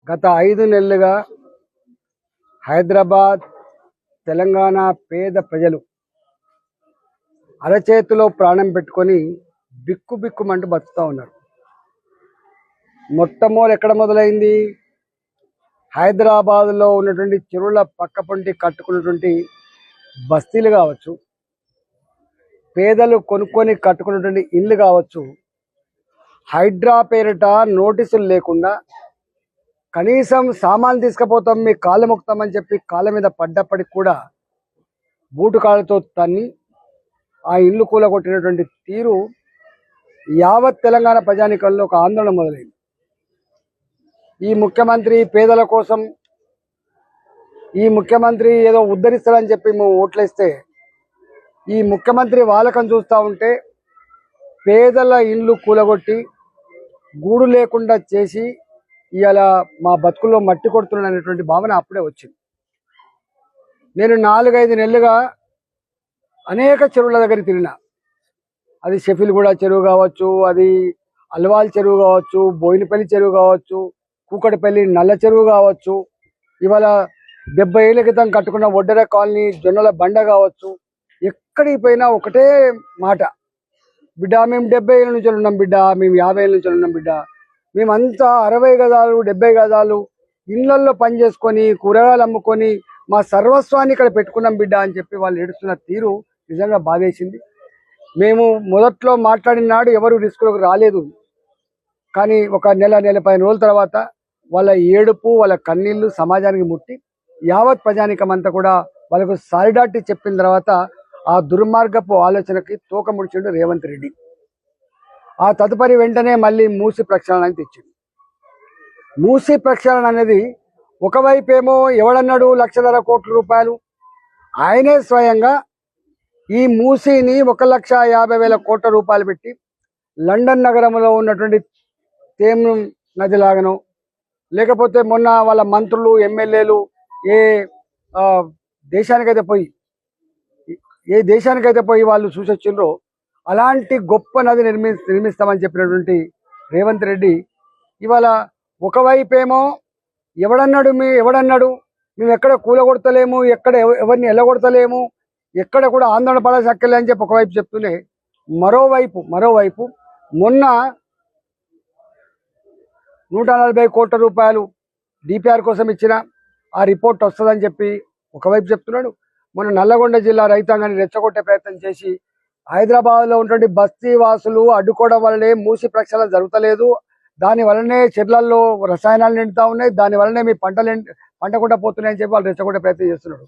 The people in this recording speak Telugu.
గత 5 నెలలుగా హైదరాబాద్ తెలంగాణ పేద ప్రజలు అరచేతిలో ప్రాణం పెట్టుకొని బిక్కుబిక్కుమంటూ బతుకుతూ ఉన్నారు. మొట్టమొదటి ఎక్కడ మొదలైంది? హైదరాబాద్లో ఉన్నటువంటి చెరువుల పక్కపొంటి కట్టుకున్నటువంటి బస్తీలు కావచ్చు, పేదలు కొనుక్కొని కట్టుకున్నటువంటి ఇళ్ళు కావచ్చు, హైడ్రా పేరిట నోటీసులు లేకుండా కనీసం సామాన్లు తీసుకుపోతాం, మీ కాళ్ళ మొక్కుతామని చెప్పి కాళ్ళ మీద పడ్డప్పటికి కూడా బూటు కాళ్ళతో తన్ని ఆ ఇల్లు కూలగొట్టినటువంటి తీరు యావత్ తెలంగాణ ప్రజానికంలో ఒక ఆందోళన మొదలైంది. ఈ ముఖ్యమంత్రి పేదల కోసం, ఈ ముఖ్యమంత్రి ఏదో ఉద్ధరిస్తారని చెప్పి మేము ఓట్లేస్తే, ఈ ముఖ్యమంత్రి వాళ్ళకం చూస్తూ ఉంటే పేదల ఇల్లు కూలగొట్టి గూడు లేకుండా చేసి ఇలా మా బతుకుల్లో మట్టి కొడుతున్నాడు అనేటువంటి భావన అప్పుడే వచ్చింది. నేను 4-5 నెలలుగా అనేక చెరువుల దగ్గర తిరిగినా. అది షెఫిల్గూడ చెరువు కావచ్చు, అది అల్వాల్ చెరువు కావచ్చు, బోయినపల్లి చెరువు కావచ్చు, కూకటపల్లి నల్ల చెరువు కావచ్చు, ఇవాళ 70 ఏళ్ల క్రితం కట్టుకున్న ఒడ్డెర కాలనీ జొన్నల బండ కావచ్చు. ఎక్కడికి పోయినా ఒకటే మాట, బిడ్డ మేము 70 ఏళ్ళ నుంచి ఉన్నాం బిడ్డ, మేము 50 ఏళ్ళ నుంచి ఉన్నాం బిడ్డ, మేమంతా 60 గజాలు 70 గజాలు ఇళ్లల్లో పని చేసుకొని కూరగాయలు అమ్ముకొని మా సర్వస్వాన్ని ఇక్కడ పెట్టుకున్నాం బిడ్డ అని చెప్పి వాళ్ళు ఏడుస్తున్న తీరు నిజంగా బాధేసింది. మేము మొదట్లో మాట్లాడిన నాడు ఎవరు రిస్కులకు రాలేదు, కానీ ఒక నెల 15 రోజుల తర్వాత వాళ్ళ ఏడుపు, వాళ్ళ కన్నీళ్లు సమాజానికి ముట్టి యావత్ ప్రజానికం అంతా కూడా వాళ్ళకు సాలిడారిటీ చెప్పిన తర్వాత ఆ దుర్మార్గపు ఆలోచనకి తోక ముడిచిండు రేవంత్ రెడ్డి. ఆ తదుపరి వెంటనే మళ్ళీ మూసి ప్రక్షాళన అని తెచ్చింది. మూసి ప్రక్షాళన అనేది ఒకవైపేమో ఎవడన్నాడు 1,50,000 కోట్ల రూపాయలు, ఆయనే స్వయంగా ఈ మూసీని 1,50,000 కోట్ల రూపాయలు పెట్టి లండన్ నగరంలో ఉన్నటువంటి తేమ్ నది లాగనో, లేకపోతే మొన్న వాళ్ళ మంత్రులు ఎమ్మెల్యేలు ఏ దేశానికైతే పోయి వాళ్ళు చూసొచ్చిండ్రో అలాంటి గొప్ప నది నిర్మిస్తామని చెప్పినటువంటి రేవంత్ రెడ్డి ఇవాళ ఒకవైపేమో ఎవడన్నాడు మేము ఎక్కడ కూలగొడతలేము, ఎక్కడ ఎవరిని ఎల్లగొడతలేము, ఎక్కడ కూడా ఆందోళన పడసక్కలే అని చెప్పి ఒకవైపు చెప్తూనే మరోవైపు మొన్న 140 కోట్ల రూపాయలు డిపిఆర్ కోసం ఇచ్చిన ఆ రిపోర్ట్ వస్తుందని చెప్పి ఒకవైపు చెప్తున్నాడు. మొన్న నల్లగొండ జిల్లా రైతాంగాన్ని రెచ్చగొట్టే ప్రయత్నం చేసి హైదరాబాద్లో ఉన్నటువంటి బస్తీ వాసులు అడ్డుకోవడం వల్లనే మూసి ప్రక్షాళన జరుగుతలేదు, దాని వల్లనే చెర్లల్లో రసాయనాలు నిండుతూ ఉన్నాయి, దాని వల్లనే మీ పంట కూడా పోతున్నాయని చెప్పి వాళ్ళు రెచ్చగొట్టే ప్రయత్నం చేస్తున్నాడు.